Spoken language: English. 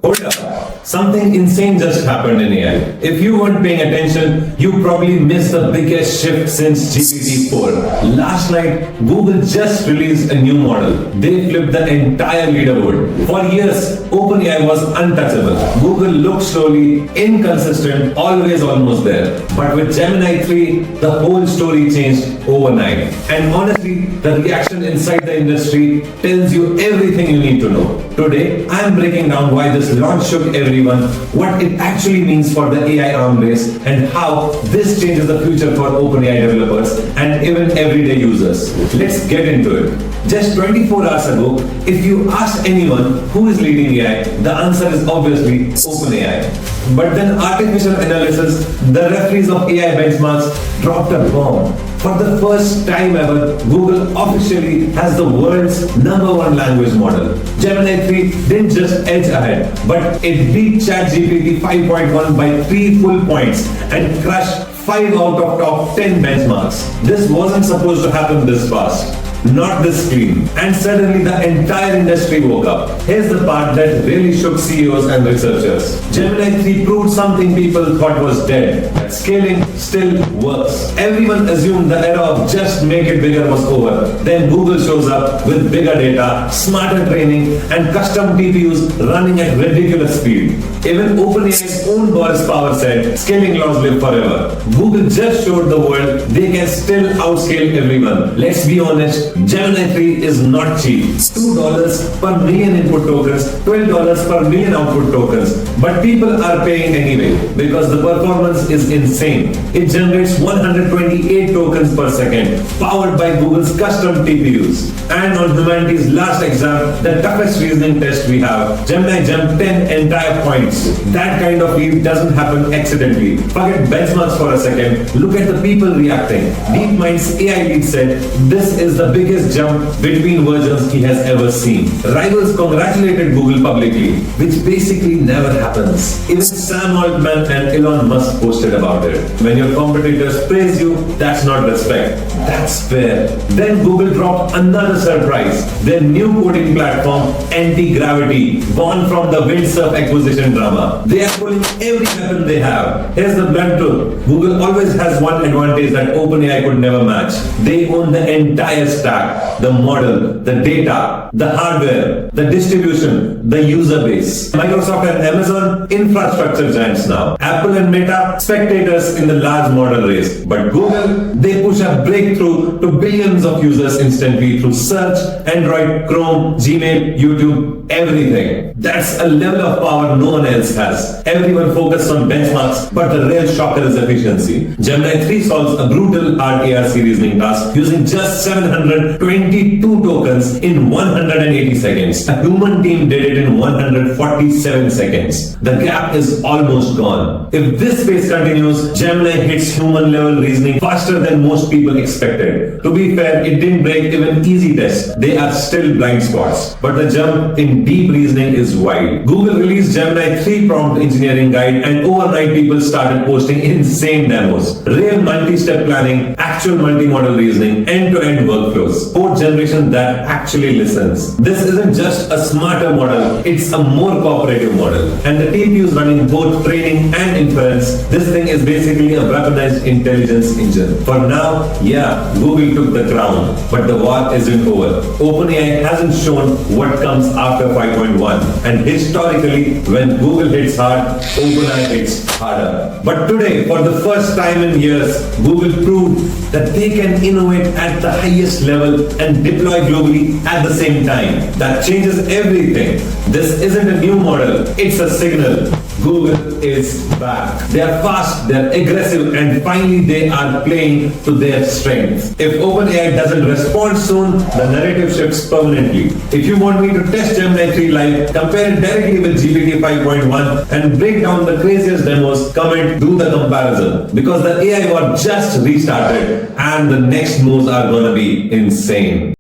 Hold up. Something insane just happened in AI. If you weren't paying attention, you probably missed the biggest shift since GPT-4. Last night, Google just released a new model. They flipped the entire leaderboard. For years, OpenAI was untouchable. Google looked slowly, inconsistent, always almost there. But with Gemini 3, the whole story changed overnight. And honestly, the reaction inside the industry tells you everything you need to know. Today, I am breaking down why this launch shook everyone, what it actually means for the AI arms race, and how this changes the future for OpenAI developers and even everyday users. Let's get into it. Just 24 hours ago, if you asked anyone who is leading AI, the answer is obviously OpenAI. But then artificial analysis, the referees of AI benchmarks, dropped a bomb. For the first time ever, Google officially has the world's #1 language model. Gemini 3 didn't just edge ahead, but it beat ChatGPT 5.1 by 3 full points and crushed 5 out of top 10 benchmarks. This wasn't supposed to happen this fast. Not this clean. And suddenly the entire industry woke up. Here's the part that really shook CEOs and researchers. Gemini 3 proved something people thought was dead. That scaling still works. Everyone assumed the era of just make it bigger was over. Then Google shows up with bigger data, smarter training, and custom TPUs running at ridiculous speed. Even OpenAI's own Boris Power said, scaling laws live forever. Google just showed the world they can still outscale everyone. Let's be honest, Gemini 3 is not cheap. $2 per million input tokens, $12 per million output tokens. But people are paying anyway because the performance is insane. It generates 128 tokens per second, powered by Google's custom TPUs. And on humanity's last exam, the toughest reasoning test we have, Gemini jumped 10 entire points. That kind of leap doesn't happen accidentally. Forget benchmarks for a second. Look at the people reacting. DeepMind's AI lead said, this is the biggest jump between versions he has ever seen. Rivals congratulated Google publicly, which basically never happens. Even Sam Altman and Elon Musk posted about it. When your competitors praise you, that's not respect. That's fair. Then Google dropped another surprise. Their new coding platform, Anti-Gravity, born from the Windsurf acquisition drama. They are pulling every weapon they have. Here's the blunt truth. Google always has one advantage that OpenAI could never match. They own the entire stack. The model, the data, the hardware, the distribution, the user base. Microsoft and Amazon, infrastructure giants now. Apple and Meta, spectators in the large model race. But Google, they push a breakthrough to billions of users instantly through search, Android, Chrome, Gmail, YouTube, everything. That's a level of power no one else has. Everyone focused on benchmarks, but the real shocker is efficiency. Gemini 3 solves a brutal hard ARC reasoning task using just 722 tokens in 180 seconds. A human team did it in 147 seconds. The gap is almost gone. If this pace continues, Gemini hits human level reasoning faster than most people expected. To be fair, it didn't break even easy tests. They are still blind spots. But the jump in deep reasoning is wide. Google released Gemini 3 prompt engineering guide, and overnight people started posting insane demos. Real multi-step planning, actual multi-model reasoning, end-to-end workflows. Code generation that actually listens. This isn't just a smarter model, it's a more cooperative model. And the TPUs running both training and inference, this thing is basically a weaponized intelligence engine. For now, yeah, Google took the crown, but the war isn't over. OpenAI hasn't shown what comes after 5.1, and historically, when Google hits hard, OpenAI hits harder. But today, for the first time in years, Google proved that they can innovate at the highest level and deploy globally at the same time. That changes everything. This isn't a new model, it's a signal. Google is back. They are fast, they are aggressive, and finally they are playing to their strengths. If OpenAI doesn't respond soon, the narrative shifts permanently. If you want me to test Gemini 3 live, compare it directly with GPT 5.1 and break down the craziest demos, comment, do the comparison. Because the AI war just restarted and the next moves are gonna be insane.